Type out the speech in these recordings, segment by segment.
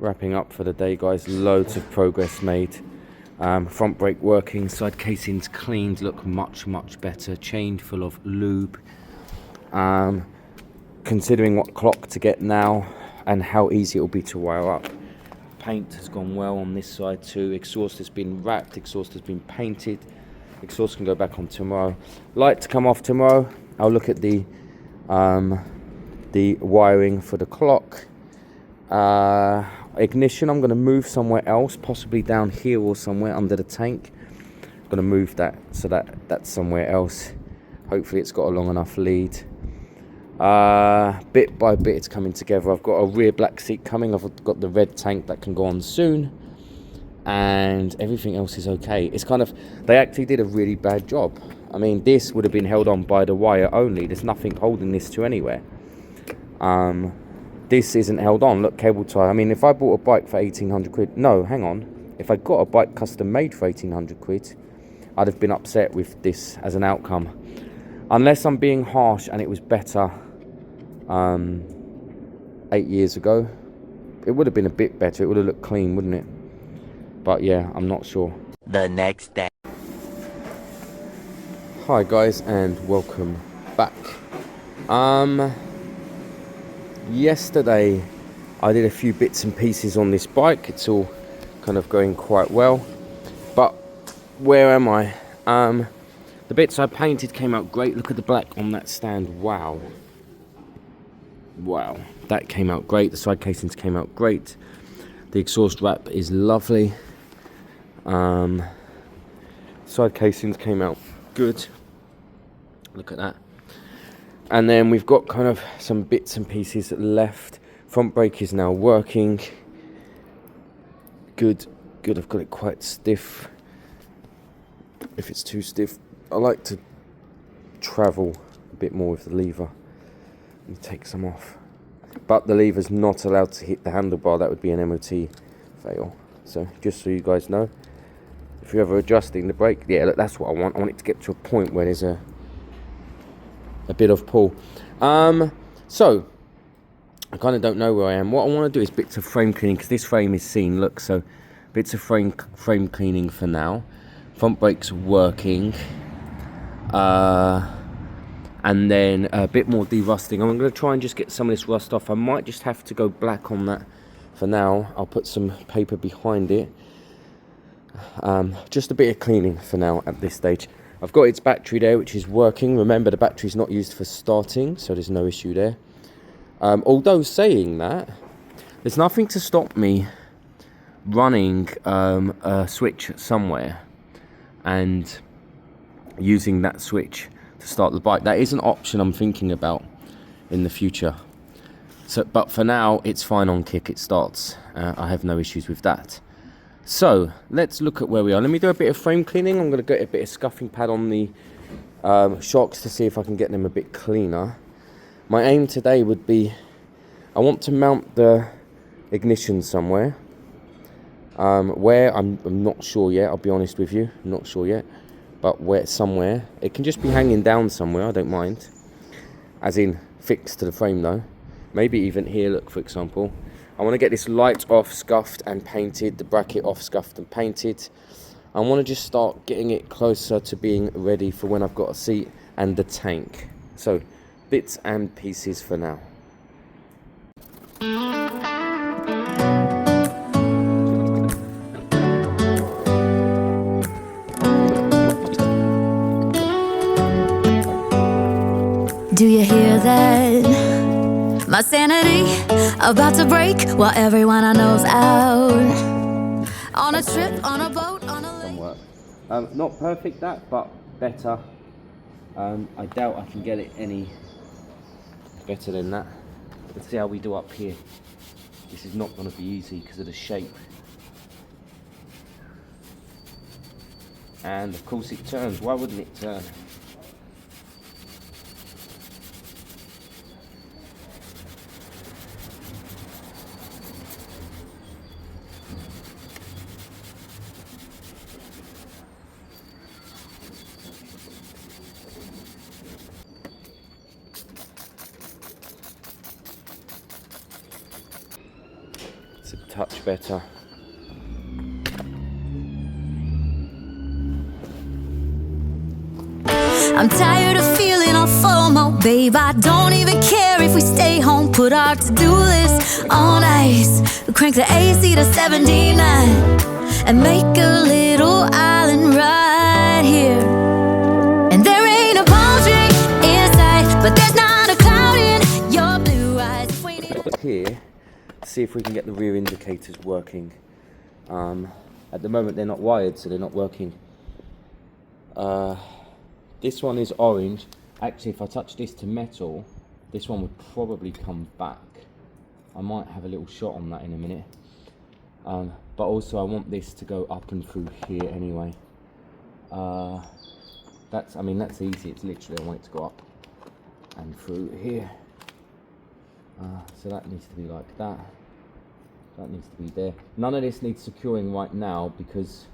wrapping up for the day, guys. Loads of progress made. Front brake working, side casings cleaned, look much better, chained full of lube. Considering what clock to get now and how easy it will be to wire up. Paint has gone well on this side too. Exhaust has been wrapped, exhaust has been painted. Exhaust can go back on tomorrow. Light to come off tomorrow. I'll look at the wiring for the clock. Ignition, I'm going to move somewhere else, possibly down here or somewhere under the tank. I'm going to move that so that's somewhere else. Hopefully it's got a long enough lead. Bit by bit it's coming together. I've got a rear black seat coming. I've got the red tank that can go on soon. And everything else is okay. It's kind of, they actually did a really bad job. I mean, this would have been held on by the wire only. There's nothing holding this to anywhere. This isn't held on. Look, cable tie. I mean, if I bought a bike for 1,800 quid, no, hang on. If I got a bike custom made for 1,800 quid, I'd have been upset with this as an outcome. Unless I'm being harsh and it was better 8 years ago, it would have been a bit better. It would have looked clean, wouldn't it? But yeah, I'm not sure. The next day. Hi guys, and welcome back. Yesterday I did a few bits and pieces on this bike. It's all kind of going quite well. But where am I? The bits I painted came out great. Look at the black on that stand. Wow, that came out great. The side casings came out great. The exhaust wrap is lovely. Side casings came out good. Look at that. And then we've got kind of some bits and pieces left. Front brake is now working. Good. I've got it quite stiff. If it's too stiff, I like to travel a bit more with the lever. Let me take some off. But the lever's not allowed to hit the handlebar. That would be an MOT fail. So just so you guys know, if you're ever adjusting the brake, yeah, look, that's what I want. I want it to get to a point where there's a bit of pull. So I kind of don't know where I am. What I want to do is bits of frame cleaning, because this frame is seen. Look, so bits of frame cleaning for now. Front brake's working. And then a bit more de-rusting. I'm going to try and just get some of this rust off. I might just have to go black on that for now. I'll put some paper behind it. Just a bit of cleaning for now at this stage. I've got its battery there, which is working. Remember, the battery's not used for starting, so there's no issue there. Although saying that, there's nothing to stop me running a switch somewhere and using that switch to start the bike. That is an option I'm thinking about in the future. So, but for now, it's fine on kick. It starts. I have no issues with that. So let's look at where we are. Let me do a bit of frame cleaning. I'm going to get a bit of scuffing pad on the shocks to see if I can get them a bit cleaner. My aim today would be, I want to mount the ignition somewhere. Where, I'm not sure yet, I'll be honest with you. I'm not sure yet. But where, somewhere. It can just be hanging down somewhere, I don't mind. As in, fixed to the frame though. Maybe even here, look, for example. I want to get this light off, scuffed and painted. The bracket off, scuffed and painted. I want to just start getting it closer to being ready for when I've got a seat and the tank. So, bits and pieces for now. Do you hear that? My sanity about to break while everyone I know's out. On a trip, on a boat, on a lake. Not perfect that, but better. I doubt I can get it any better than that. Let's see how we do up here. This is not going to be easy because of the shape. And of course it turns. Why wouldn't it turn? touch better. I'm tired of feeling all FOMO, babe. I don't even care if we stay home. Put our to-do list on ice. Crank the AC to 79 and make a little island right here. And there ain't a palm tree in sight, but there's not a cloud in your blue eyes. If we need Here, see if we can get the rear indicators working. At the moment they're not wired, so they're not working. This one is orange. Actually, if I touch this to metal, this one would probably come back. I might have a little shot on that in a minute. But also I want this to go up and through here anyway. That's easy. It's literally, I want it to go up and through here. So that needs to be like that. That needs to be there. None of this needs securing right now because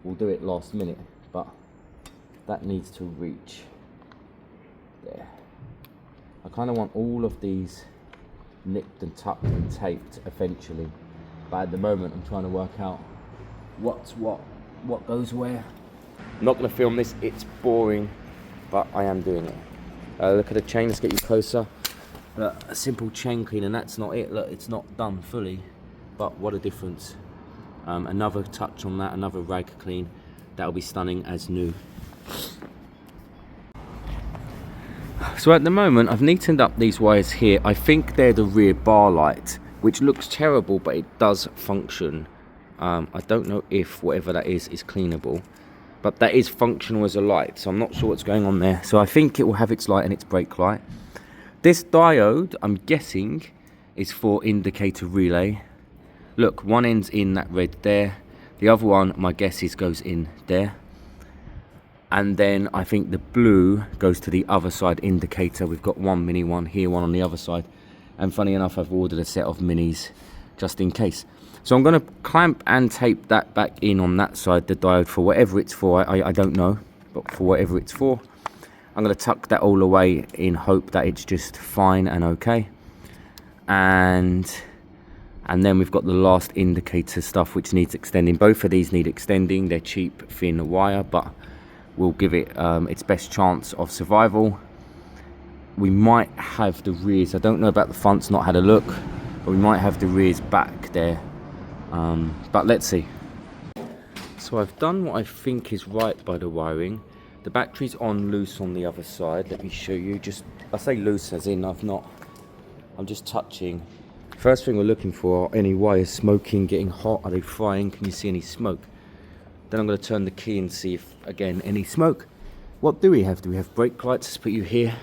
we'll do it last minute, but that needs to reach there. I kind of want all of these nipped and tucked and taped eventually, but at the moment I'm trying to work out what's what goes where. I'm not going to film this, it's boring, but I am doing it. Look at the chain, let's get you closer. Look, a simple chain clean and that's not it. Look, it's not done fully, but what a difference. Another touch on that, another rag clean, that'll be stunning as new. So at the moment I've neatened up these wires here. I think they're the rear bar light, which looks terrible, but it does function. I don't know if whatever that is cleanable, but that is functional as a light, so I'm not sure what's going on there. So I think it will have its light and its brake light. This diode, I'm guessing, is for indicator relay. Look, one end's in that red there, the other one, my guess is, goes in there. And then I think the blue goes to the other side indicator. We've got one mini one here, one on the other side. And funny enough, I've ordered a set of minis just in case. So I'm going to clamp and tape that back in on that side, the diode, for whatever it's for. I don't know, but for whatever it's for. I'm going to tuck that all away in hope that it's just fine and okay. And then we've got the last indicator stuff which needs extending. Both of these need extending. They're cheap, thin wire, but we'll give it its best chance of survival. We might have the rears, I don't know about the fronts, not had a look, but we might have the rears back there. But let's see. So I've done what I think is right by the wiring. The battery's on loose on the other side. Let me show you. I say loose as in I'm just touching. First thing we're looking for are any wires smoking, getting hot. Are they frying? Can you see any smoke? Then I'm going to turn the key and see if, again, any smoke. What do we have? Do we have brake lights? Let's put you here.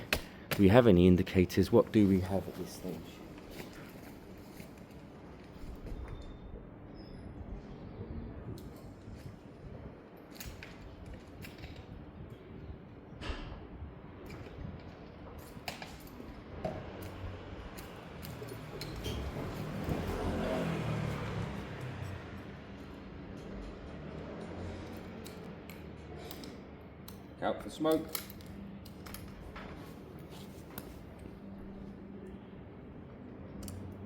Do we have any indicators? What do we have at this stage? Out for smoke.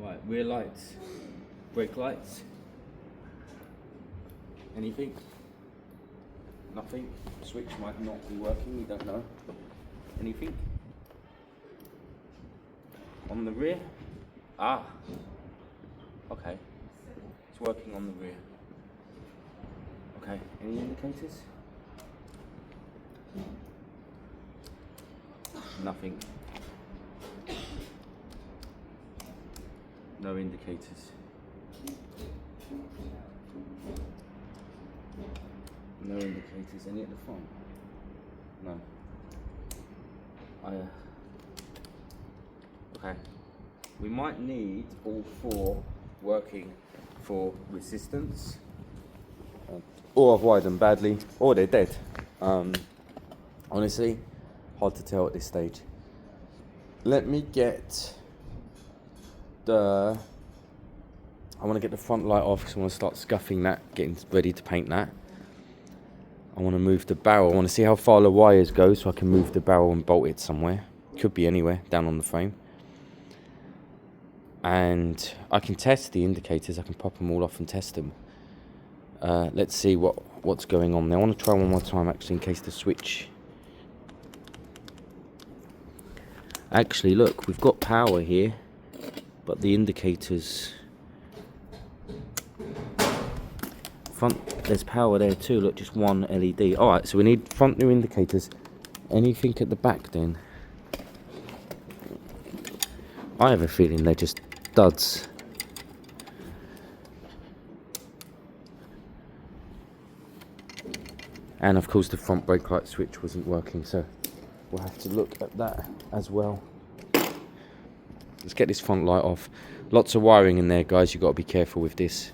Right, rear lights, brake lights. Anything? Nothing. Switch might not be working, we don't know. Anything? On the rear? Ah. Okay. It's working on the rear. Okay, any indicators? Nothing. No indicators. No indicators. Any at the front? No. Okay. We might need all four working for resistance. Or I've wired them badly, or they're dead. Honestly, hard to tell at this stage. Let me get I want to get the front light off because I want to start scuffing that, getting ready to paint that. I want to move the barrel. I want to see how far the wires go so I can move the barrel and bolt it somewhere. Could be anywhere, down on the frame. and I can test the indicators. I can pop them all off and test them. Let's see what's going on there. I want to try one more time actually, in case the switch. Actually, look, we've got power here, but the indicators front, there's power there too. Look, just one LED. All right, so we need front new indicators. Anything at the back then? I have a feeling they're just duds. And of course the front brake light switch wasn't working, so we'll have to look at that as well. Let's get this front light off. Lots of wiring in there, guys. You've got to be careful with this.